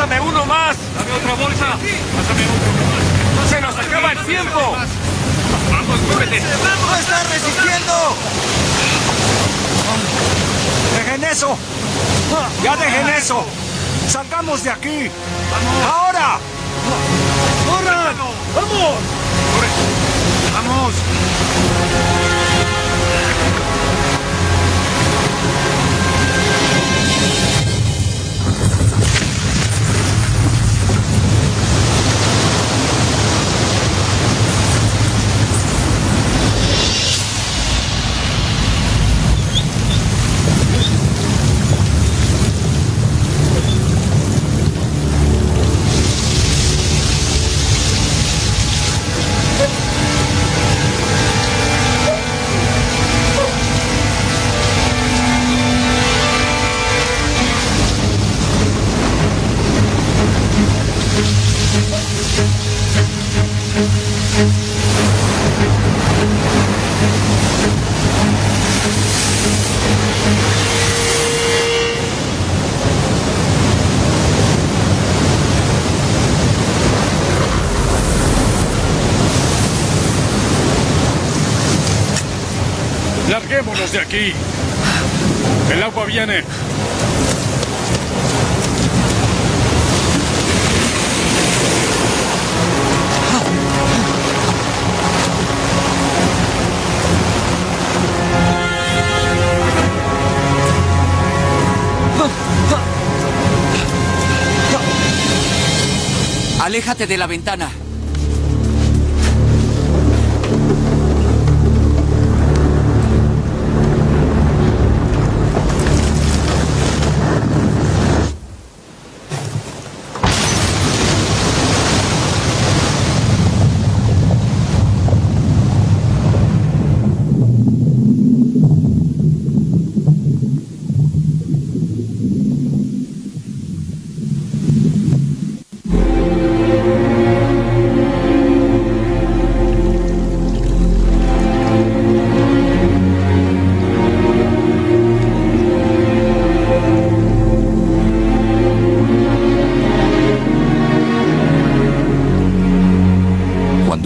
¡Pásame uno más! ¡Dame otra bolsa! ¡Pásame otro más! ¡Se nos acaba el tiempo! ¡Vamos, muévete! ¡No está resistiendo! ¡Dejen eso! ¡Ya dejen eso! ¡Salgamos de aquí! ¡Vamos! ¡Ahora! ¡Corran! ¡Vamos! ¡Corre! ¡Vamos! ¡Larguémonos de aquí! ¡El agua viene! Aléjate de la ventana.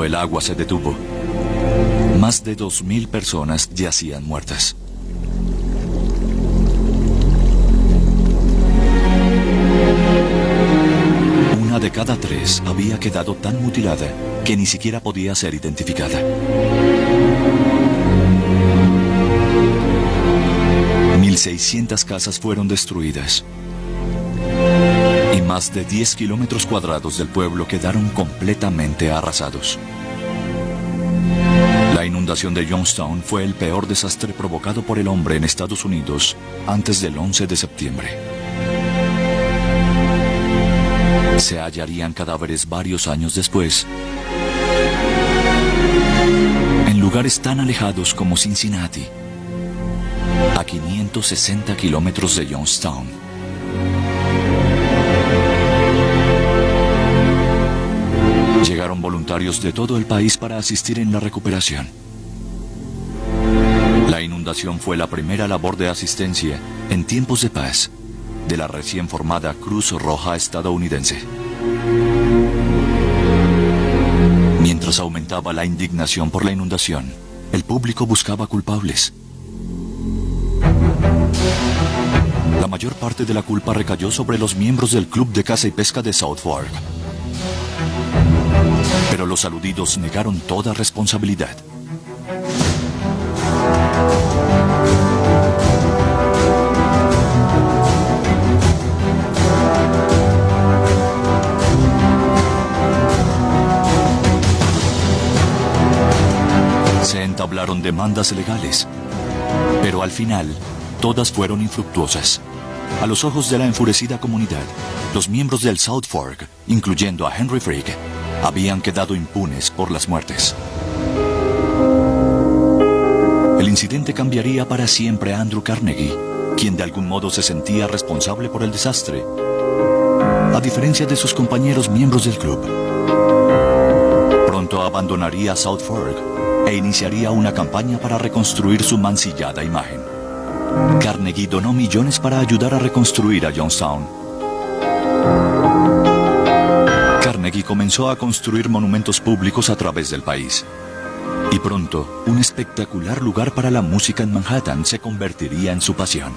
El agua se detuvo. Más de 2.000 personas yacían muertas. Una de cada 3 había quedado tan mutilada que ni siquiera podía ser identificada. $1,600 casas fueron destruidas. Y más de 10 kilómetros cuadrados del pueblo quedaron completamente arrasados. La inundación de Youngstown fue el peor desastre provocado por el hombre en Estados Unidos antes del 11 de septiembre. Se hallarían cadáveres varios años después, en lugares tan alejados como Cincinnati, a 560 kilómetros de Youngstown. Llegaron voluntarios de todo el país para asistir en la recuperación. La inundación fue la primera labor de asistencia en tiempos de paz de la recién formada Cruz Roja estadounidense. Mientras aumentaba la indignación por la inundación, el público buscaba culpables. La mayor parte de la culpa recayó sobre los miembros del Club de Caza y Pesca de South Fork. Pero los aludidos negaron toda responsabilidad. Se entablaron demandas legales, pero al final, todas fueron infructuosas. A los ojos de la enfurecida comunidad, los miembros del South Fork, incluyendo a Henry Frick, habían quedado impunes por las muertes. El incidente cambiaría para siempre a Andrew Carnegie, quien de algún modo se sentía responsable por el desastre, a diferencia de sus compañeros miembros del club. Pronto abandonaría South Fork e iniciaría una campaña para reconstruir su mancillada imagen. Carnegie donó millones para ayudar a reconstruir a Youngstown. Carnegie comenzó a construir monumentos públicos a través del país. Y pronto, un espectacular lugar para la música en Manhattan se convertiría en su pasión.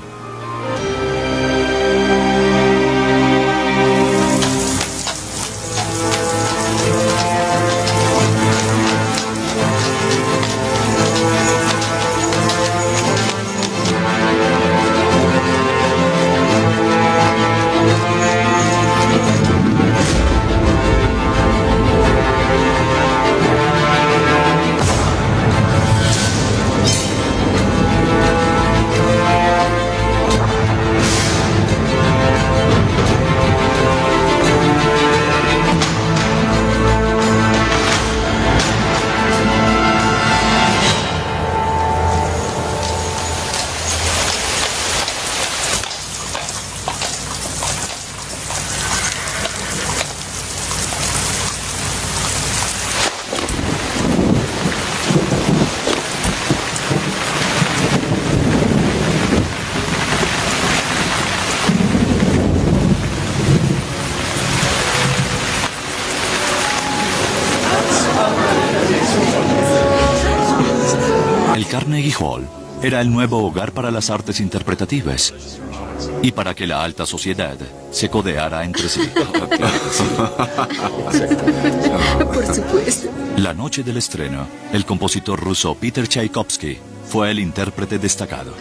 El Carnegie Hall era el nuevo hogar para las artes interpretativas y para que la alta sociedad se codeara entre sí. Por supuesto. La noche del estreno, el compositor ruso Peter Tchaikovsky fue el intérprete destacado.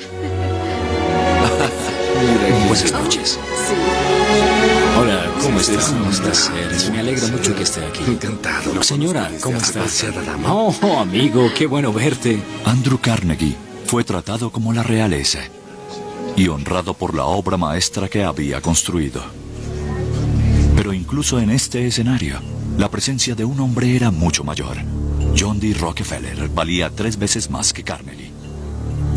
Buenas noches. Sí. Hola, ¿cómo estás? ¿Cómo estás? Me alegra mucho que esté aquí. Encantado. Señora, ¿cómo estás? Demasiada dama. Oh, amigo, qué bueno verte. Andrew Carnegie fue tratado como la realeza y honrado por la obra maestra que había construido. Pero incluso en este escenario, la presencia de un hombre era mucho mayor. John D. Rockefeller valía 3 veces más que Carnegie.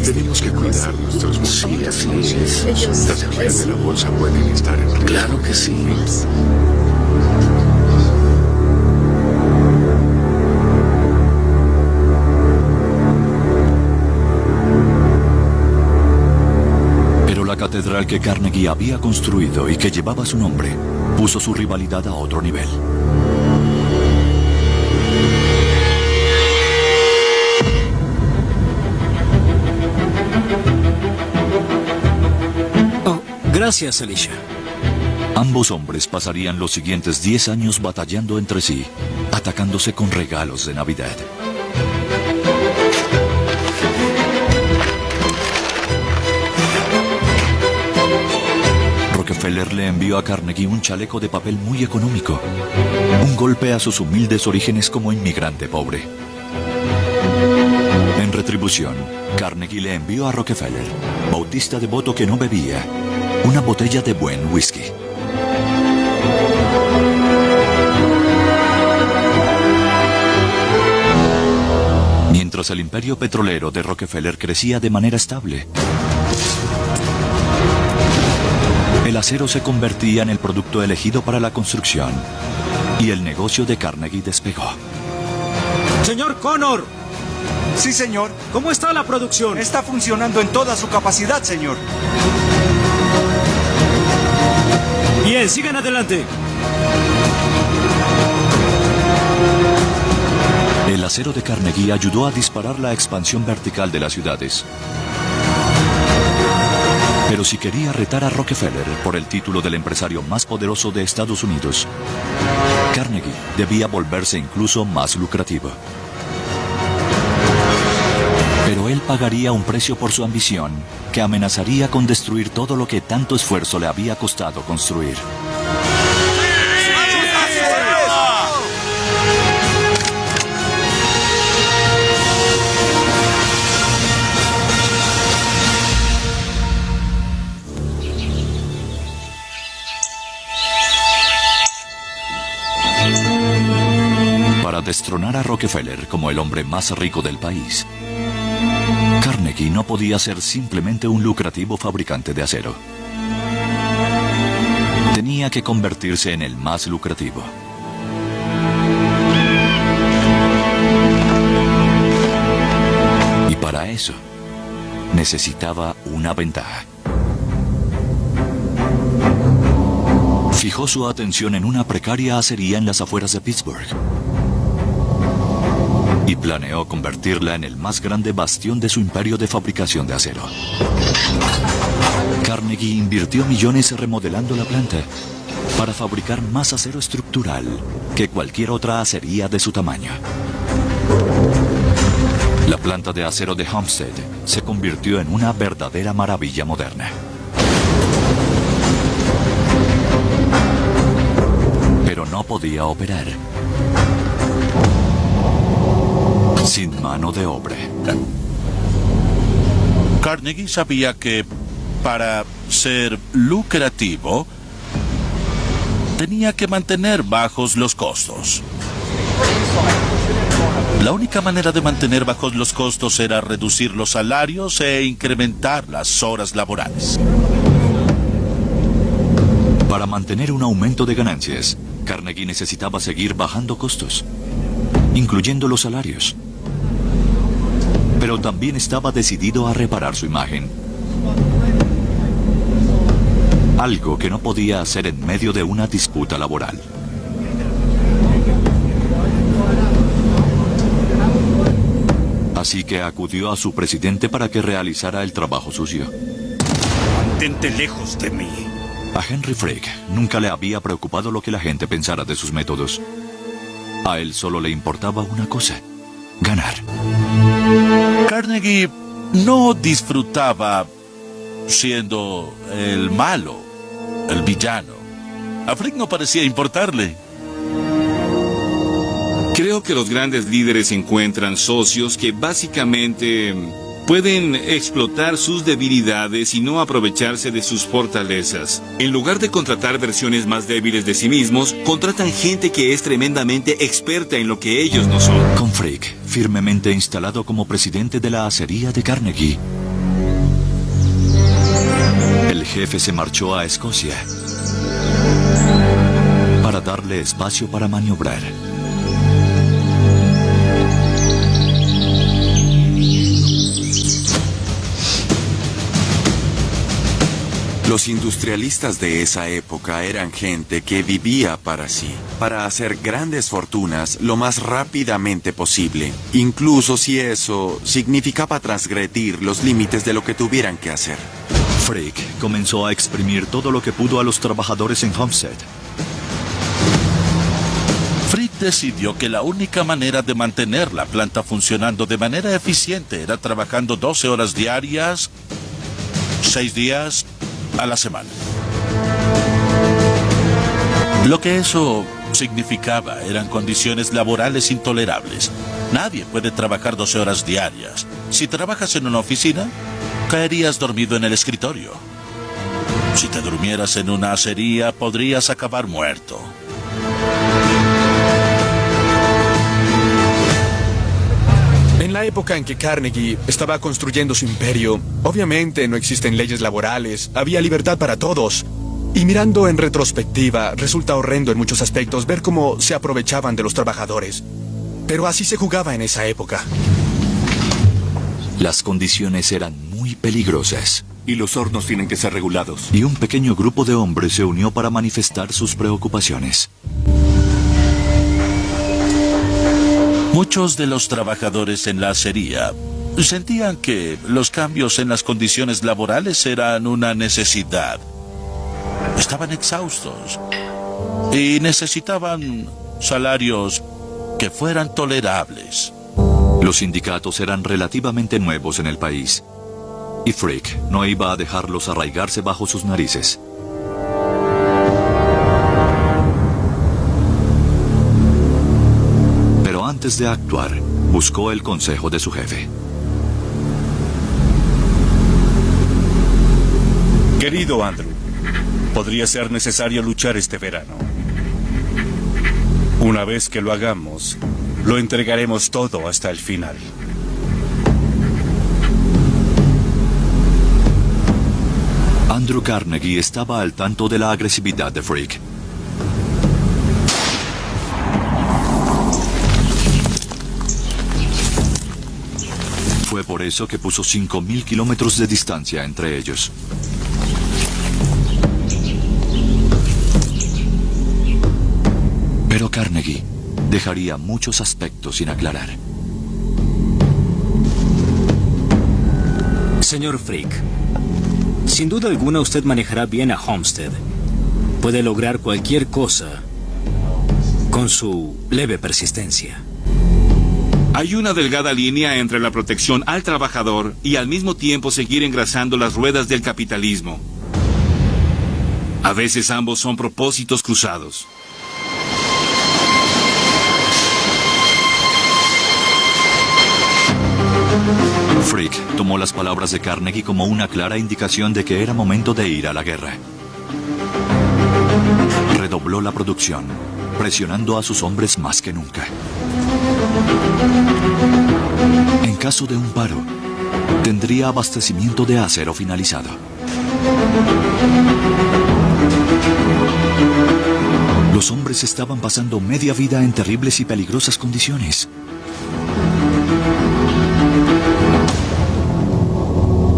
Tenemos que cuidar nuestros bolsillos. Sí, así es. Ellos, Las energías de la bolsa pueden estar en riesgo. Claro que sí. Pero la catedral que Carnegie había construido y que llevaba su nombre puso su rivalidad a otro nivel. Oh, gracias, Alicia. Ambos hombres pasarían los siguientes 10 años batallando entre sí, atacándose con regalos de Navidad. Rockefeller le envió a Carnegie un chaleco de papel muy económico, un golpe a sus humildes orígenes como inmigrante pobre. En retribución, Carnegie le envió a Rockefeller, bautista devoto que no bebía, una botella de buen whisky. Mientras el imperio petrolero de Rockefeller crecía de manera estable, el acero se convertía en el producto elegido para la construcción y el negocio de Carnegie despegó. Señor Connor, Sí, señor. ¿cómo está la producción? Está funcionando en toda su capacidad, señor. Bien, sigan adelante. El acero de Carnegie ayudó a disparar la expansión vertical de las ciudades. Pero si quería retar a Rockefeller por el título del empresario más poderoso de Estados Unidos, Carnegie debía volverse incluso más lucrativo. Pero él pagaría un precio por su ambición que amenazaría con destruir todo lo que tanto esfuerzo le había costado construir. Para destronar a Rockefeller como el hombre más rico del país, Carnegie no podía ser simplemente un lucrativo fabricante de acero. Tenía que convertirse en el más lucrativo. Y para eso, necesitaba una ventaja. Fijó su atención en una precaria acería en las afueras de Pittsburgh y planeó convertirla en el más grande bastión de su imperio de fabricación de acero. Carnegie invirtió millones remodelando la planta para fabricar más acero estructural que cualquier otra acería de su tamaño. La planta de acero de Homestead se convirtió en una verdadera maravilla moderna. Pero no podía operar sin mano de obra. Carnegie sabía que para ser lucrativo tenía que mantener bajos los costos. La única manera de mantener bajos los costos era reducir los salarios e incrementar las horas laborales. Para mantener un aumento de ganancias, Carnegie necesitaba seguir bajando costos, incluyendo los salarios. Pero también estaba decidido a reparar su imagen. Algo que no podía hacer en medio de una disputa laboral. Así que acudió a su presidente para que realizara el trabajo sucio. Mantente lejos de mí. A Henry Frick nunca le había preocupado lo que la gente pensara de sus métodos. A él solo le importaba una cosa: ganar. Carnegie no disfrutaba siendo el malo, el villano. A Frick no parecía importarle. Creo que los grandes líderes encuentran socios que básicamente pueden explotar sus debilidades y no aprovecharse de sus fortalezas. En lugar de contratar versiones más débiles de sí mismos, contratan gente que es tremendamente experta en lo que ellos no son. Con Frick firmemente instalado como presidente de la acería de Carnegie, el jefe se marchó a Escocia para darle espacio para maniobrar. Los industrialistas de esa época eran gente que vivía para sí, para hacer grandes fortunas lo más rápidamente posible, incluso si eso significaba transgredir los límites de lo que tuvieran que hacer. Frick comenzó a exprimir todo lo que pudo a los trabajadores en Homestead. Frick decidió que la única manera de mantener la planta funcionando de manera eficiente era trabajando 12 horas diarias, 6 días a la semana. Lo que eso significaba eran condiciones laborales intolerables. Nadie puede trabajar 12 horas diarias. Si trabajas en una oficina, caerías dormido en el escritorio. Si te durmieras en una acería, podrías acabar muerto. En la época en que Carnegie estaba construyendo su imperio, obviamente no existen leyes laborales, había libertad para todos. Y mirando en retrospectiva, resulta horrendo en muchos aspectos ver cómo se aprovechaban de los trabajadores. Pero así se jugaba en esa época. Las condiciones eran muy peligrosas. Y los hornos tienen que ser regulados. Y un pequeño grupo de hombres se unió para manifestar sus preocupaciones. Muchos de los trabajadores en la acería sentían que los cambios en las condiciones laborales eran una necesidad. Estaban exhaustos y necesitaban salarios que fueran tolerables. Los sindicatos eran relativamente nuevos en el país, y Frick no iba a dejarlos arraigarse bajo sus narices. Pero antes de actuar, buscó el consejo de su jefe. Querido Andrew, podría ser necesario luchar este verano. Una vez que lo hagamos, lo entregaremos todo hasta el final. Andrew Carnegie estaba al tanto de la agresividad de Frick. Fue por eso que puso 5.000 kilómetros de distancia entre ellos. Carnegie dejaría muchos aspectos sin aclarar. Señor Frick, sin duda alguna usted manejará bien a Homestead. Puede lograr cualquier cosa con su leve persistencia. Hay una delgada línea entre la protección al trabajador y al mismo tiempo seguir engrasando las ruedas del capitalismo. A veces ambos son propósitos cruzados. Frick tomó las palabras de Carnegie como una clara indicación de que era momento de ir a la guerra. Redobló la producción, presionando a sus hombres más que nunca. En caso de un paro, tendría abastecimiento de acero finalizado. Los hombres estaban pasando media vida en terribles y peligrosas condiciones.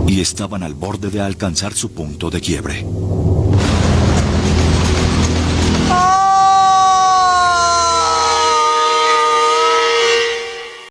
Y estaban al borde de alcanzar su punto de quiebre.